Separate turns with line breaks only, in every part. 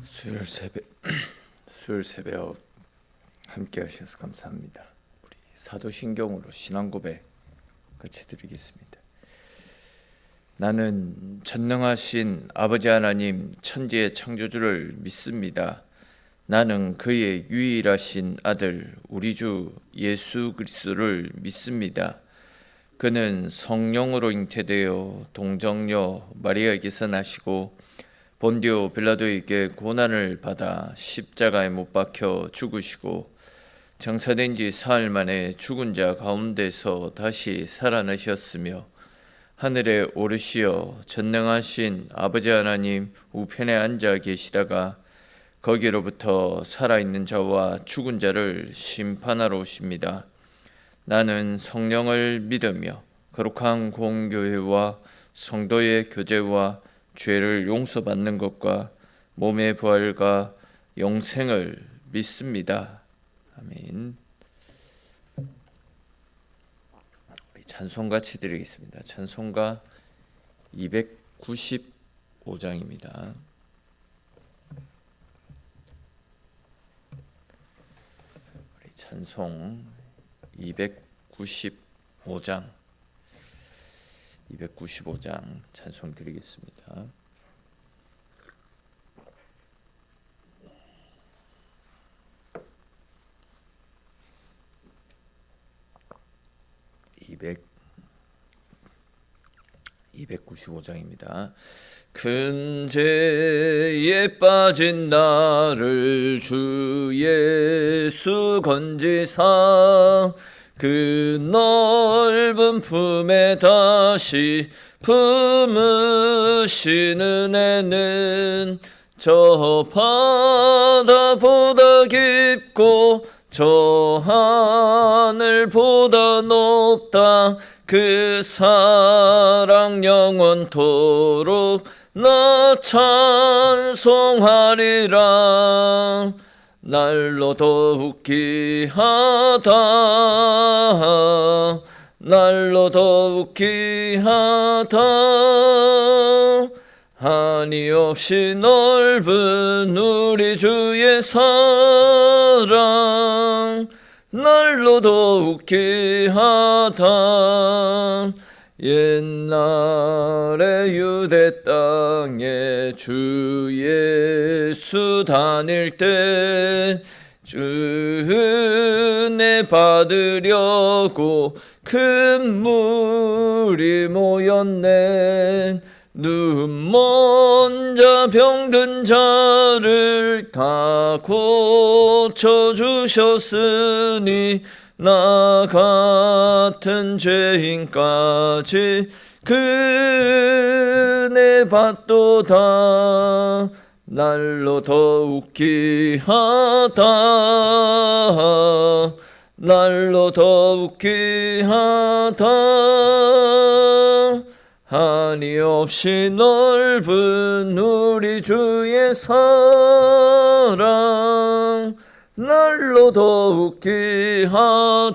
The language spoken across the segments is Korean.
수요일 새벽 함께 하셔서 감사합니다. 우리 사도신경으로 신앙 고백 같이 드리겠습니다. 나는 전능하신 아버지 하나님 천지의 창조주를 믿습니다. 나는 그의 유일하신 아들 우리 주 예수 그리스도를 믿습니다. 그는 성령으로 잉태되어 동정녀 마리아에게서 나시고 본디오 빌라도에게 고난을 받아 십자가에 못 박혀 죽으시고 장사된 지 사흘 만에 죽은 자 가운데서 다시 살아나셨으며 하늘에 오르시어 전능하신 아버지 하나님 우편에 앉아 계시다가 거기로부터 살아있는 자와 죽은 자를 심판하러 오십니다. 나는 성령을 믿으며 거룩한 공교회와 성도의 교제와 죄를 용서받는 것과 몸의 부활과 영생을 믿습니다. 아멘. 우리 찬송 같이 드리겠습니다. 찬송가 295장입니다. 우리 찬송 295장 찬송 드리겠습니다. (295장입니다) 큰 죄에 빠진 나를 주 예수 건지사 그 넓은 품에 다시 품으시는 은혜는 저 바다보다 깊고 저 하늘보다 높다. 그 사랑 영원토록 나 찬송하리라. 날로 더욱 귀하다. 날로 더욱 귀하다. 한이 없이 넓은 우리 주의 사랑 날로 더욱 귀하다. 옛날에 유대 땅에 주 예수 다닐 때 주 은혜 받으려고 큰 물이 모였네. 눈먼 자 병든 자를 다 고쳐주셨으니 나 같은 죄인까지 그 은혜 받도다. 날로 더욱 귀하다. 날로 더욱 귀하다. 한이 없이 넓은 우리 주의 사랑 날로 더욱 귀하다.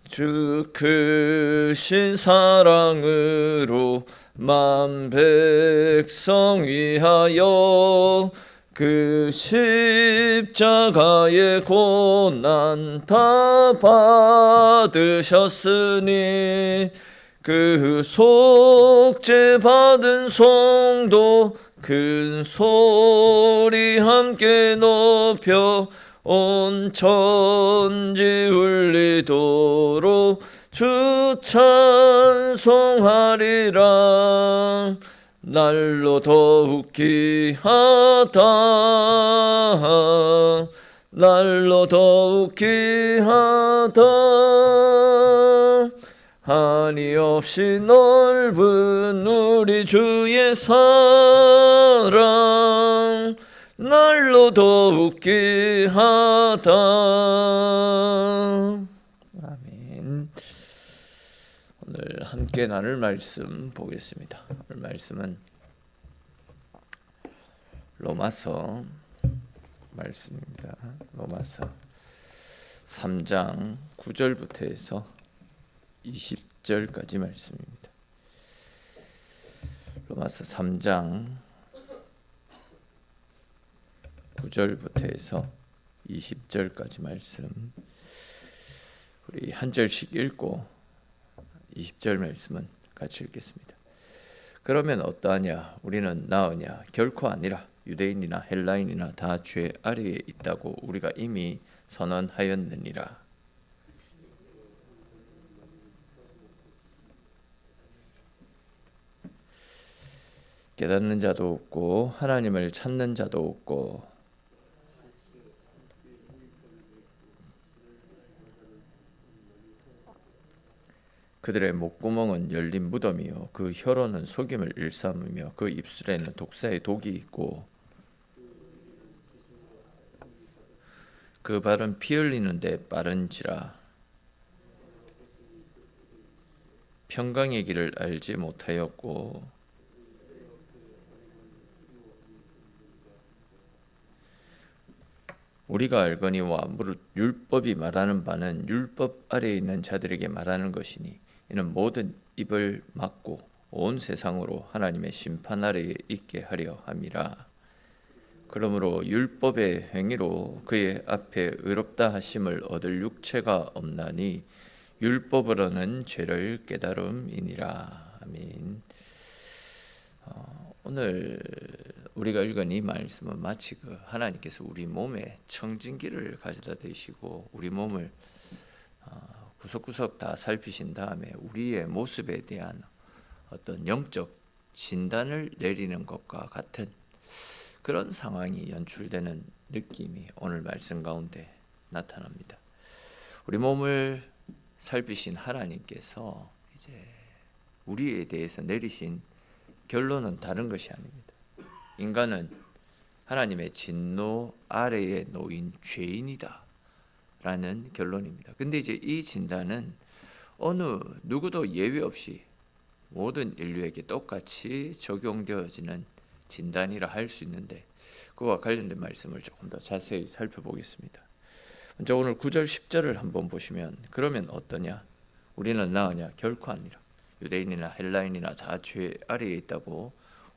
주 크신 사랑으로 만 백성 위하여 그 십자가의 고난 다 받으셨으니 그 속죄 받은 성도 큰 소리 함께 높여 온 천지 울리도록 주 찬송하리라. 날로 더욱 귀하다. 날로 더욱 귀하다. 한이 없이 넓은 우리 주의 사랑 날로 더욱 귀하다. 아멘. 오늘 함께 나눌 말씀 보겠습니다. 오늘 말씀은 로마서 말씀입니다. 로마서 3장 9절부터 해서 20절까지 말씀입니다. 로마서 3장 9절부터 해서 20절까지 말씀 우리 한 절씩 읽고 20절 말씀은 같이 읽겠습니다. 그러면 어떠하냐? 우리는 나으냐? 결코 아니라. 유대인이나 헬라인이나 다 죄 아래에 있다고 우리가 이미 선언하였느니라. 깨닫는 자도 없고 하나님을 찾는 자도 없고 그들의 목구멍은 열린 무덤이요 그 혀로는 속임을 일삼으며 그 입술에는 독사의 독이 있고 그 발은 피 흘리는데 빠른지라. 평강의 길을 알지 못하였고 우리가 알거니와 무릇 율법이 말하는 바는 율법 아래에 있는 자들에게 말하는 것이니 이는 모든 입을 막고 온 세상으로 하나님의 심판 아래에 있게 하려 함이라. 그러므로 율법의 행위로 그의 앞에 의롭다 하심을 얻을 육체가 없나니 율법으로는 죄를 깨달음이니라. 아멘. 오늘 우리가 읽은 이 말씀은 마치 하나님께서 우리 몸에 청진기를 가져다 대시고 우리 몸을 구석구석 다 살피신 다음에 우리의 모습에 대한 어떤 영적 진단을 내리는 것과 같은 그런 상황이 연출되는 느낌이 오늘 말씀 가운데 나타납니다. 우리 몸을 살피신 하나님께서 이제 우리에 대해서 내리신 결론은 다른 것이 아닙니다. 인간은 하나님의 진노 아래에 놓인 죄인이다 라는 결론입니다. 근데 이제 이 진단은 어느 누구도 예외 없이 모든 인류에게 똑같이 적용되어지는 진단이라 할 수 있는데 그와 관련된 말씀을 조금 더 자세히 살펴보겠습니다. 먼저 오늘 9절 10절을 한번 보시면 그러면 어떠냐? 우리는 나으냐? 결코 아니라. 유대인이나 헬라인이나 다 죄 아래에 있다고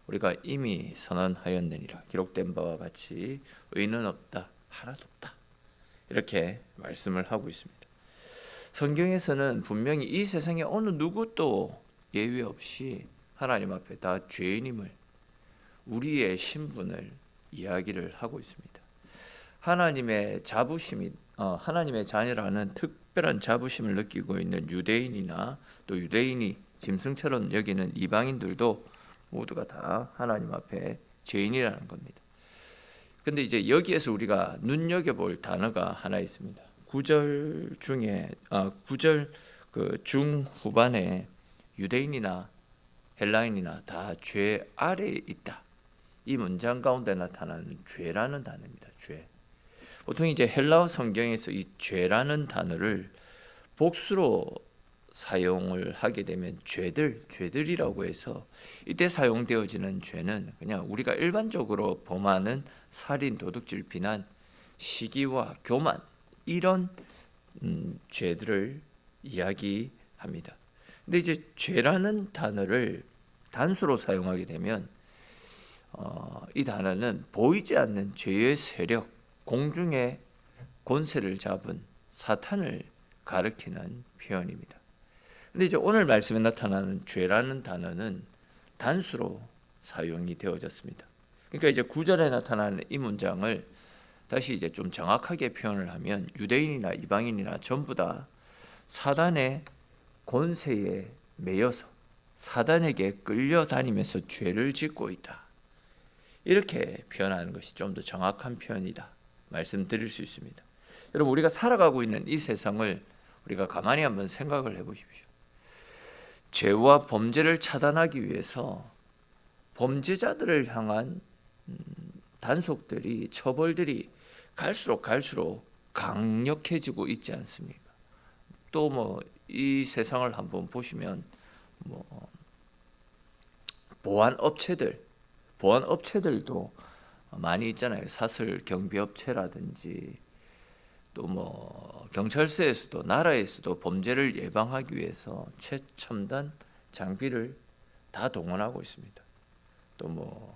우리가 이미 선언하였느니라. 기록된 바와 같이 의는 없다, 하나도 없다. 이렇게 말씀을 하고 있습니다. 성경에서는 분명히 이 세상에 어느 누구도 예외 없이 하나님 앞에 다 죄인임을, 우리의 신분을 이야기를 하고 있습니다. 하나님의 자부심이 하나님의 자녀라는 특별한 자부심을 느끼고 있는 유대인이나 또 유대인이 짐승처럼 여기는 이방인들도 모두가 다 하나님 앞에 죄인이라는 겁니다. 근데 이제 여기에서 우리가 눈여겨볼 단어가 하나 있습니다. 9절 중에 9절 그 중후반에 유대인이나 헬라인이나 다 죄 아래에 있다. 이 문장 가운데 나타나는 죄라는 단어입니다. 죄. 보통 이제 헬라어 성경에서 이 죄라는 단어를 복수로 사용을 하게 되면 죄들이라고 해서 이때 사용되어지는 죄는 그냥 우리가 일반적으로 범하는 살인, 도둑질, 비난, 시기와 교만 이런 죄들을 이야기합니다. 근데 이제 죄라는 단어를 단수로 사용하게 되면 이 단어는 보이지 않는 죄의 세력, 공중의 권세를 잡은 사탄을 가리키는 표현입니다. 근데 이제 오늘 말씀에 나타나는 죄라는 단어는 단수로 사용이 되어졌습니다. 그러니까 이제 9절에 나타나는 이 문장을 다시 이제 좀 정확하게 표현을 하면 유대인이나 이방인이나 전부 다 사단의 권세에 매여서 사단에게 끌려다니면서 죄를 짓고 있다. 이렇게 표현하는 것이 좀 더 정확한 표현이다 말씀드릴 수 있습니다. 여러분, 우리가 살아가고 있는 이 세상을 우리가 가만히 한번 생각을 해보십시오. 죄와 범죄를 차단하기 위해서 범죄자들을 향한 단속들이, 처벌들이 갈수록 강력해지고 있지 않습니까? 또 이 세상을 한번 보시면 보안 업체들도 많이 있잖아요. 사설 경비업체라든지 또 경찰서에서도 나라에서도 범죄를 예방하기 위해서 최첨단 장비를 다 동원하고 있습니다. 또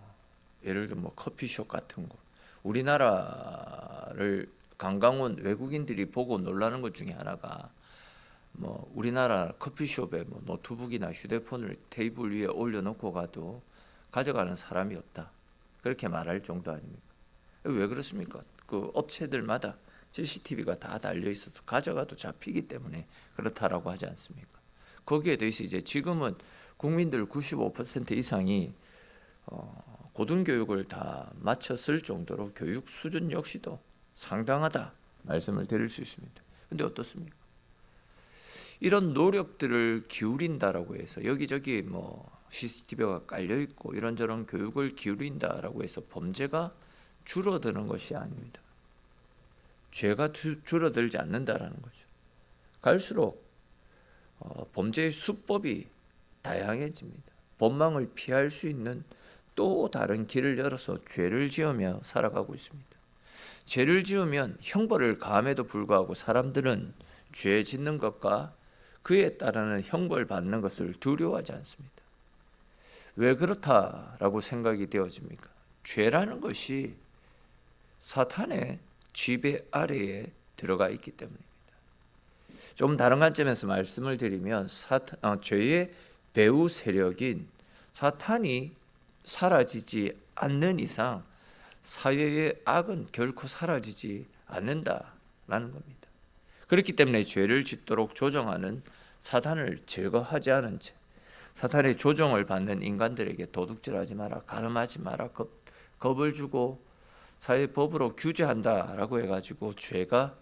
예를 들어 커피숍 같은 곳, 우리나라를 관광 온 외국인들이 보고 놀라는 것 중에 하나가 뭐 우리나라 커피숍에 뭐 노트북이나 휴대폰을 테이블 위에 올려놓고 가도 가져가는 사람이 없다, 그렇게 말할 정도 아닙니까? 왜 그렇습니까? 그 업체들마다 CCTV가 다 달려 있어서 가져가도 잡히기 때문에 그렇다라고 하지 않습니까? 거기에 대해서 이제 지금은 국민들 95% 이상이 고등교육을 다 마쳤을 정도로 교육 수준 역시도 상당하다 말씀을 드릴 수 있습니다. 근데 어떻습니까? 이런 노력들을 기울인다라고 해서 여기저기 뭐 CCTV가 깔려 있고 이런저런 교육을 기울인다라고 해서 범죄가 줄어드는 것이 아닙니다. 죄가 줄어들지 않는다라는 거죠. 갈수록 범죄의 수법이 다양해집니다. 법망을 피할 수 있는 또 다른 길을 열어서 죄를 지으며 살아가고 있습니다. 죄를 지으면 형벌을 가함에도 불구하고 사람들은 죄 짓는 것과 그에 따르는 형벌 받는 것을 두려워하지 않습니다. 왜 그렇다라고 생각이 되어집니까? 죄라는 것이 사탄의 지배 아래에 들어가 있기 때문입니다. 좀 다른 관점에서 말씀을 드리면 죄의 배후 세력인 사탄이 사라지지 않는 이상 사회의 악은 결코 사라지지 않는다라는 겁니다. 그렇기 때문에 죄를 짓도록 조정하는 사탄을 제거하지 않은 채 사탄의 조정을 받는 인간들에게 도둑질하지 마라, 가늠하지 마라, 겁을 주고 사회법으로 규제한다라고 해가지고 죄가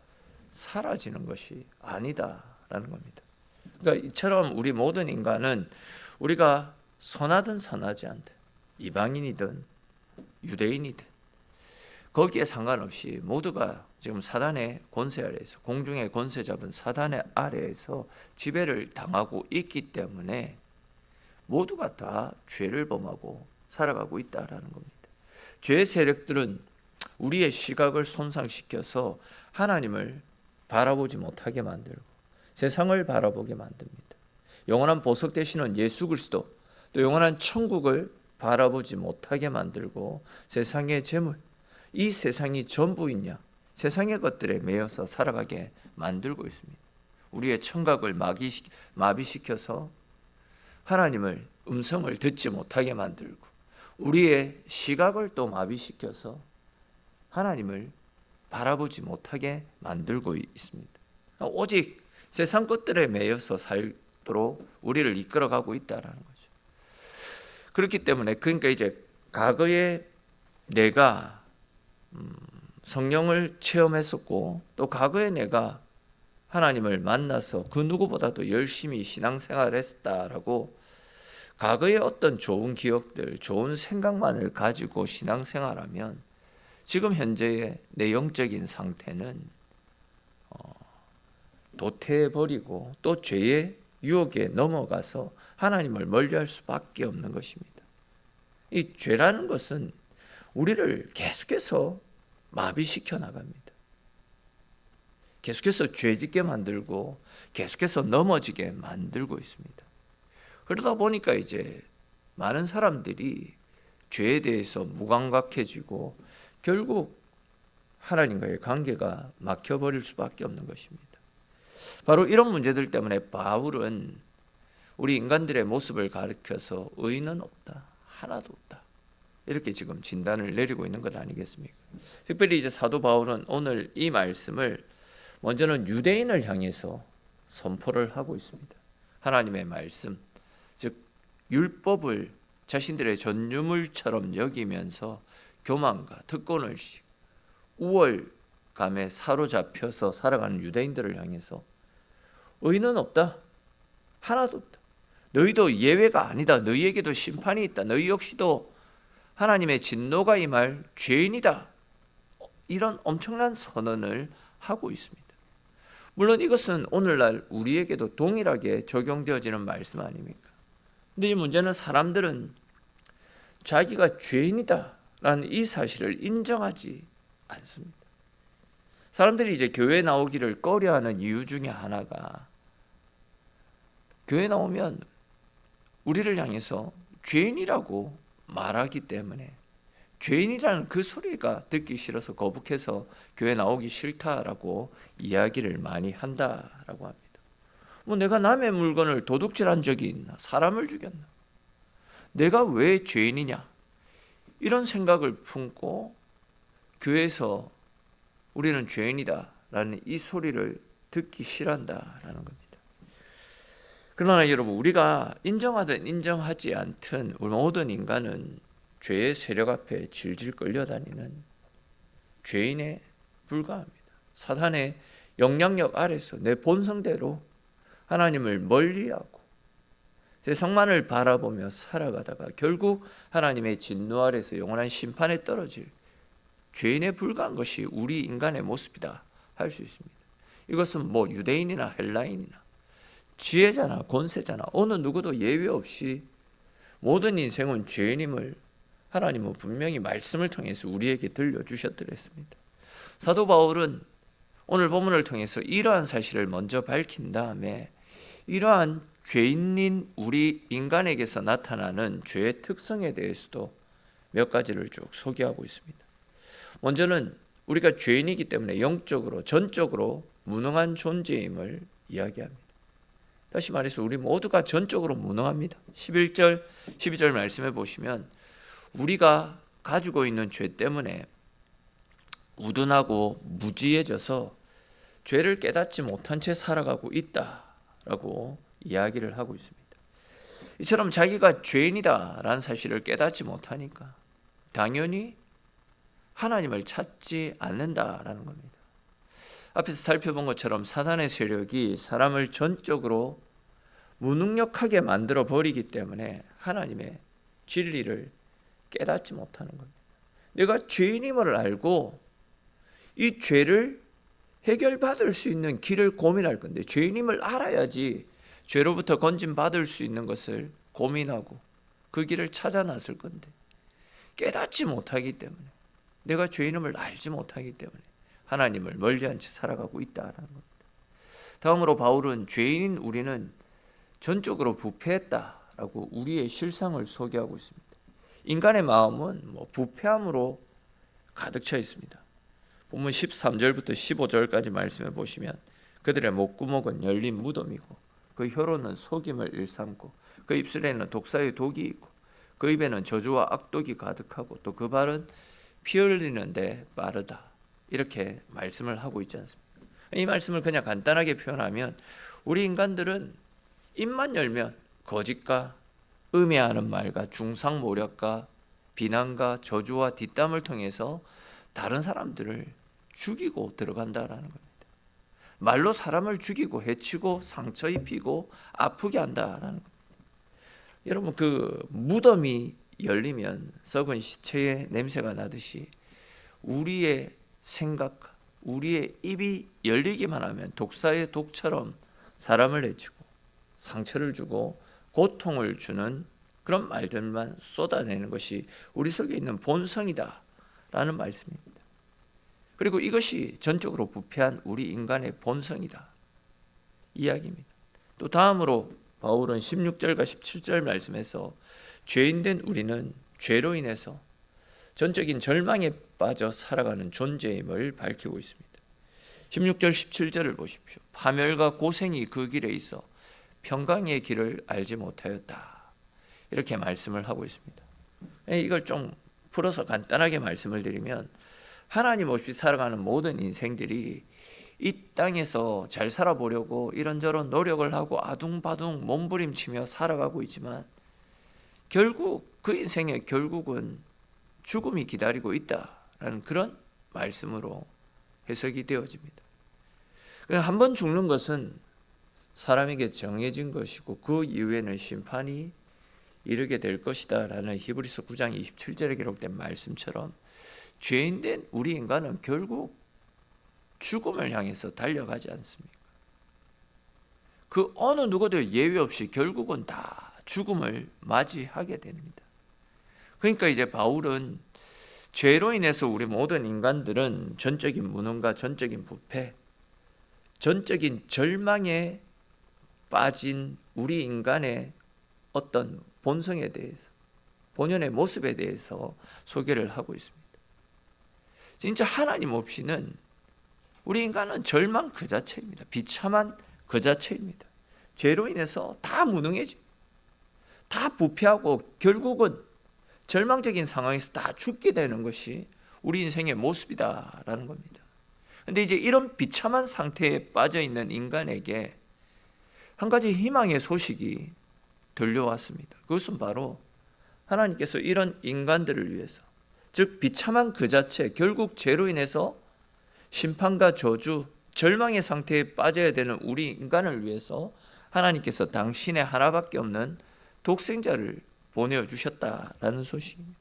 사라지는 것이 아니다라는 겁니다. 그러니까 이처럼 우리 모든 인간은 우리가 선하든 선하지 않든 이방인이든 유대인이든 거기에 상관없이 모두가 지금 사단의 권세 아래에서, 공중의 권세 잡은 사단의 아래에서 지배를 당하고 있기 때문에 모두가 다 죄를 범하고 살아가고 있다라는 겁니다. 죄의 세력들은 우리의 시각을 손상시켜서 하나님을 바라보지 못하게 만들고 세상을 바라보게 만듭니다. 영원한 보석 되시는 예수 그리스도, 또 영원한 천국을 바라보지 못하게 만들고 세상의 재물, 이 세상이 전부이냐, 세상의 것들에 매여서 살아가게 만들고 있습니다. 우리의 청각을 마비시켜서 하나님을 음성을 듣지 못하게 만들고 우리의 시각을 또 마비시켜서 하나님을 바라보지 못하게 만들고 있습니다. 오직 세상 것들에 매여서 살도록 우리를 이끌어가고 있다라는 거죠. 그렇기 때문에 그러니까 이제 과거에 내가 성령을 체험했었고 또 과거에 내가 하나님을 만나서 그 누구보다도 열심히 신앙생활을 했었다라고 과거의 어떤 좋은 기억들, 좋은 생각만을 가지고 신앙생활하면 지금 현재의 내 영적인 상태는 도태해버리고 또 죄의 유혹에 넘어가서 하나님을 멀리할 수밖에 없는 것입니다. 이 죄라는 것은 우리를 계속해서 마비시켜 나갑니다. 계속해서 죄짓게 만들고 계속해서 넘어지게 만들고 있습니다. 그러다 보니까 이제 많은 사람들이 죄에 대해서 무감각해지고 결국 하나님과의 관계가 막혀버릴 수밖에 없는 것입니다. 바로 이런 문제들 때문에 바울은 우리 인간들의 모습을 가리켜서 의인은 없다, 하나도 없다, 이렇게 지금 진단을 내리고 있는 것 아니겠습니까? 특별히 이제 사도 바울은 오늘 이 말씀을 먼저는 유대인을 향해서 선포를 하고 있습니다. 하나님의 말씀, 즉 율법을 자신들의 전유물처럼 여기면서 교만과 특권의식, 우월감에 사로잡혀서 살아가는 유대인들을 향해서 의인은 없다, 하나도 없다, 너희도 예외가 아니다, 너희에게도 심판이 있다, 너희 역시도 하나님의 진노가 임할 죄인이다, 이런 엄청난 선언을 하고 있습니다. 물론 이것은 오늘날 우리에게도 동일하게 적용되어지는 말씀 아닙니까? 근데 이 문제는 사람들은 자기가 죄인이다 라는 이 사실을 인정하지 않습니다. 사람들이 이제 교회 나오기를 꺼려하는 이유 중에 하나가 교회 나오면 우리를 향해서 죄인이라고 말하기 때문에 죄인이라는 그 소리가 듣기 싫어서 거북해서 교회 나오기 싫다라고 이야기를 많이 한다라고 합니다. 뭐 내가 남의 물건을 도둑질한 적이 있나? 사람을 죽였나? 내가 왜 죄인이냐? 이런 생각을 품고 교회에서 우리는 죄인이다라는 이 소리를 듣기 싫어한다라는 겁니다. 그러나 여러분, 우리가 인정하든 인정하지 않든 우리 모든 인간은 죄의 세력 앞에 질질 끌려다니는 죄인에 불과합니다. 사단의 영향력 아래서 내 본성대로 하나님을 멀리하고 세상만을 바라보며 살아가다가 결국 하나님의 진노 아래서 영원한 심판에 떨어질 죄인에 불과한 것이 우리 인간의 모습이다 할 수 있습니다. 이것은 뭐 유대인이나 헬라인이나 지혜자나 권세자나 어느 누구도 예외 없이 모든 인생은 죄인임을 하나님은 분명히 말씀을 통해서 우리에게 들려주셨더랬습니다. 사도 바울은 오늘 본문을 통해서 이러한 사실을 먼저 밝힌 다음에 이러한 죄인인 우리 인간에게서 나타나는 죄의 특성에 대해서도 몇 가지를 쭉 소개하고 있습니다. 먼저는 우리가 죄인이기 때문에 영적으로 전적으로 무능한 존재임을 이야기합니다. 다시 말해서 우리 모두가 전적으로 무능합니다. 11절, 12절 말씀해 보시면 우리가 가지고 있는 죄 때문에 우둔하고 무지해져서 죄를 깨닫지 못한 채 살아가고 있다라고 이야기를 하고 있습니다. 이처럼 자기가 죄인이다라는 사실을 깨닫지 못하니까 당연히 하나님을 찾지 않는다라는 겁니다. 앞에서 살펴본 것처럼 사단의 세력이 사람을 전적으로 무능력하게 만들어 버리기 때문에 하나님의 진리를 깨닫지 못하는 겁니다. 내가 죄인임을 알고 이 죄를 해결받을 수 있는 길을 고민할 건데, 죄인임을 알아야지 죄로부터 건진받을 수 있는 것을 고민하고 그 길을 찾아 나설 건데 깨닫지 못하기 때문에, 내가 죄인임을 알지 못하기 때문에 하나님을 멀리한 채 살아가고 있다라는 겁니다. 다음으로 바울은 죄인인 우리는 전적으로 부패했다라고 우리의 실상을 소개하고 있습니다. 인간의 마음은 부패함으로 가득 차 있습니다. 본문 13절부터 15절까지 말씀해 보시면 그들의 목구멍은 열린 무덤이고 그 혀로는 속임을 일삼고 그 입술에는 독사의 독이 있고 그 입에는 저주와 악독이 가득하고 또 그 발은 피 흘리는데 빠르다. 이렇게 말씀을 하고 있지 않습니까? 이 말씀을 그냥 간단하게 표현하면 우리 인간들은 입만 열면 거짓과 음해하는 말과 중상모략과 비난과 저주와 뒷담을 통해서 다른 사람들을 죽이고 들어간다라는 겁니다. 말로 사람을 죽이고 해치고 상처 입히고 아프게 한다라는 겁니다. 여러분, 그 무덤이 열리면 썩은 시체의 냄새가 나듯이 우리의 생각, 우리의 입이 열리기만 하면 독사의 독처럼 사람을 해치고 상처를 주고 고통을 주는 그런 말들만 쏟아내는 것이 우리 속에 있는 본성이다라는 말씀입니다. 그리고 이것이 전적으로 부패한 우리 인간의 본성이다 이야기입니다. 또 다음으로 바울은 16절과 17절 말씀에서 죄인된 우리는 죄로 인해서 전적인 절망에 빠져 살아가는 존재임을 밝히고 있습니다. 16절 17절을 보십시오. 파멸과 고생이 그 길에 있어 평강의 길을 알지 못하였다. 이렇게 말씀을 하고 있습니다. 이걸 좀 풀어서 간단하게 말씀을 드리면 하나님 없이 살아가는 모든 인생들이 이 땅에서 잘 살아보려고 이런저런 노력을 하고 아둥바둥 몸부림치며 살아가고 있지만 결국 그 인생의 결국은 죽음이 기다리고 있다라는 그런 말씀으로 해석이 되어집니다. 한 번 죽는 것은 사람에게 정해진 것이고 그 이후에는 심판이 이르게 될 것이다 라는 히브리서 9장 27절에 기록된 말씀처럼 죄인된 우리 인간은 결국 죽음을 향해서 달려가지 않습니까? 그 어느 누구도 예외 없이 결국은 다 죽음을 맞이하게 됩니다. 그러니까 이제 바울은 죄로 인해서 우리 모든 인간들은 전적인 무능과 전적인 부패, 전적인 절망에 빠진 우리 인간의 어떤 본성에 대해서 본연의 모습에 대해서 소개를 하고 있습니다. 진짜 하나님 없이는 우리 인간은 절망 그 자체입니다. 비참한 그 자체입니다. 죄로 인해서 다 무능해집니다. 다 부패하고 결국은 절망적인 상황에서 다 죽게 되는 것이 우리 인생의 모습이다라는 겁니다. 그런데 이제 이런 비참한 상태에 빠져 있는 인간에게 한 가지 희망의 소식이 들려왔습니다. 그것은 바로 하나님께서 이런 인간들을 위해서, 즉 비참한 그 자체, 결국 죄로 인해서 심판과 저주, 절망의 상태에 빠져야 되는 우리 인간을 위해서 하나님께서 당신의 하나밖에 없는 독생자를 보내주셨다라는 소식입니다.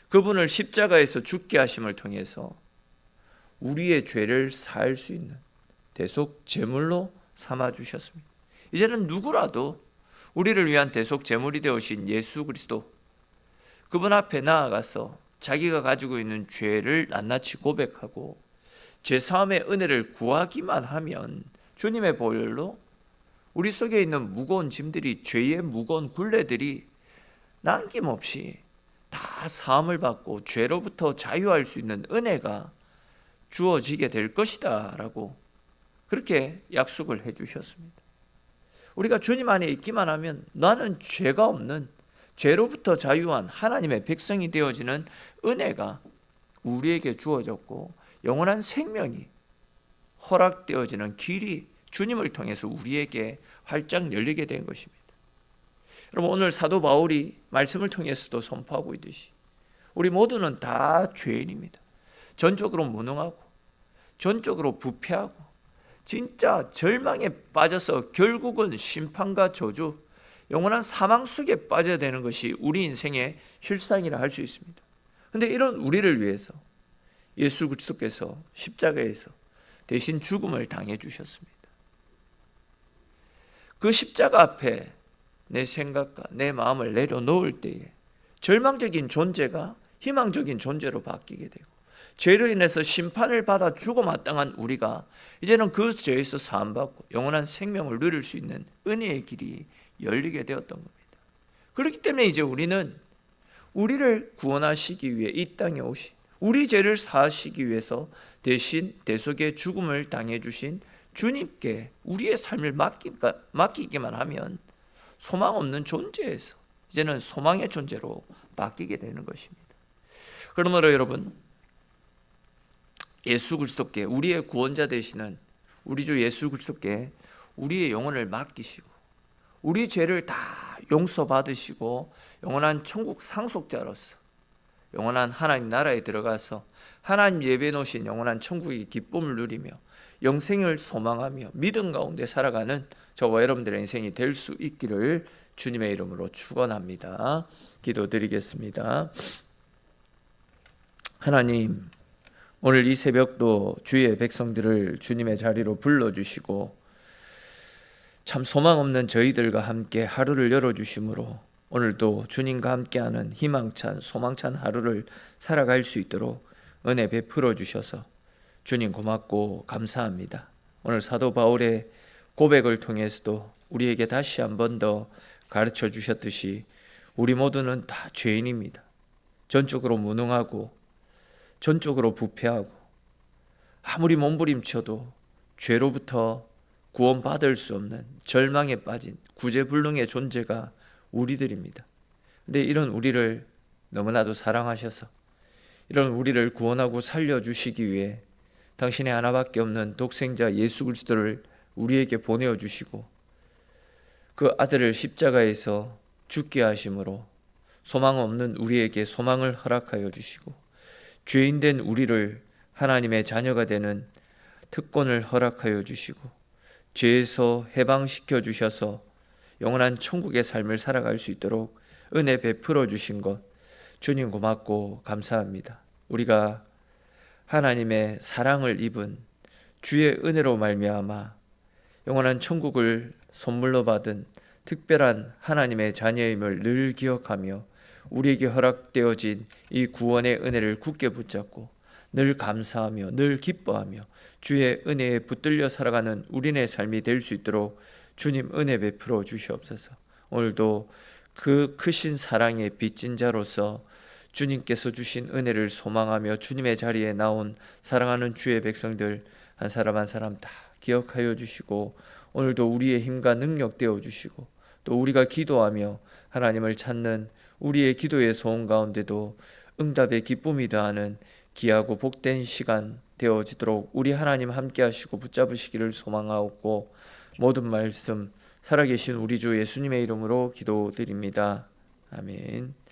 그분을 십자가에서 죽게 하심을 통해서 우리의 죄를 사할 수 있는 대속 제물로 삼아주셨습니다. 이제는 누구라도 우리를 위한 대속 제물이 되어신 예수 그리스도, 그분 앞에 나아가서 자기가 가지고 있는 죄를 낱낱이 고백하고 죄사함의 은혜를 구하기만 하면 주님의 보혈로 우리 속에 있는 무거운 짐들이, 죄의 무거운 굴레들이 남김없이 다 사함을 받고 죄로부터 자유할 수 있는 은혜가 주어지게 될 것이다 라고 그렇게 약속을 해주셨습니다. 우리가 주님 안에 있기만 하면 나는 죄가 없는, 죄로부터 자유한 하나님의 백성이 되어지는 은혜가 우리에게 주어졌고 영원한 생명이 허락되어지는 길이 주님을 통해서 우리에게 활짝 열리게 된 것입니다. 여러분, 오늘 사도 바울이 말씀을 통해서도 선포하고 있듯이 우리 모두는 다 죄인입니다. 전적으로 무능하고 전적으로 부패하고 진짜 절망에 빠져서 결국은 심판과 저주, 영원한 사망 속에 빠져야 되는 것이 우리 인생의 실상이라 할 수 있습니다. 그런데 이런 우리를 위해서 예수 그리스도께서 십자가에서 대신 죽음을 당해 주셨습니다. 그 십자가 앞에 내 생각과 내 마음을 내려놓을 때에 절망적인 존재가 희망적인 존재로 바뀌게 되고 죄로 인해서 심판을 받아 죽어 마땅한 우리가 이제는 그 죄에서 사함받고 영원한 생명을 누릴 수 있는 은혜의 길이 열리게 되었던 겁니다. 그렇기 때문에 이제 우리는 우리를 구원하시기 위해 이 땅에 오신, 우리 죄를 사하시기 위해서 대신 대속의 죽음을 당해 주신 주님께 우리의 삶을 맡기기만 하면 소망 없는 존재에서 이제는 소망의 존재로 바뀌게 되는 것입니다. 그러므로 여러분, 예수 그리스도께, 우리의 구원자 되시는 우리 주 예수 그리스도께 우리의 영혼을 맡기시고 우리 죄를 다 용서받으시고 영원한 천국 상속자로서 영원한 하나님 나라에 들어가서 하나님 예배 놓으신 영원한 천국의 기쁨을 누리며 영생을 소망하며 믿음 가운데 살아가는 저와 여러분들의 인생이 될 수 있기를 주님의 이름으로 축원합니다. 기도드리겠습니다. 하나님, 오늘 이 새벽도 주의 백성들을 주님의 자리로 불러주시고 참 소망 없는 저희들과 함께 하루를 열어주심으로 오늘도 주님과 함께하는 희망찬 소망찬 하루를 살아갈 수 있도록 은혜 베풀어 주셔서 주님 고맙고 감사합니다. 오늘 사도 바울의 고백을 통해서도 우리에게 다시 한 번 더 가르쳐 주셨듯이 우리 모두는 다 죄인입니다. 전적으로 무능하고 전적으로 부패하고 아무리 몸부림쳐도 죄로부터 구원받을 수 없는 절망에 빠진 구제불능의 존재가 우리들입니다. 근데 이런 우리를 너무나도 사랑하셔서 이런 우리를 구원하고 살려주시기 위해 당신의 하나밖에 없는 독생자 예수 그리스도를 우리에게 보내어 주시고 그 아들을 십자가에서 죽게 하심으로 소망 없는 우리에게 소망을 허락하여 주시고 죄인된 우리를 하나님의 자녀가 되는 특권을 허락하여 주시고 죄에서 해방시켜 주셔서 영원한 천국의 삶을 살아갈 수 있도록 은혜 베풀어 주신 것 주님 고맙고 감사합니다. 우리가 하나님의 사랑을 입은 주의 은혜로 말미암아 영원한 천국을 선물로 받은 특별한 하나님의 자녀임을 늘 기억하며 우리에게 허락되어진 이 구원의 은혜를 굳게 붙잡고 늘 감사하며 늘 기뻐하며 주의 은혜에 붙들려 살아가는 우리네 삶이 될 수 있도록 주님 은혜 베풀어 주시옵소서. 오늘도 그 크신 사랑의 빚진 자로서 주님께서 주신 은혜를 소망하며 주님의 자리에 나온 사랑하는 주의 백성들 한 사람 한 사람 다 기억하여 주시고, 오늘도 우리의 힘과 능력 되어 주시고, 또 우리가 기도하며 하나님을 찾는 우리의 기도의 소원 가운데도 응답의 기쁨이 더하는 귀하고 복된 시간 되어지도록 우리 하나님 함께 하시고 붙잡으시기를 소망하옵고, 모든 말씀 살아계신 우리 주 예수님의 이름으로 기도드립니다. 아멘.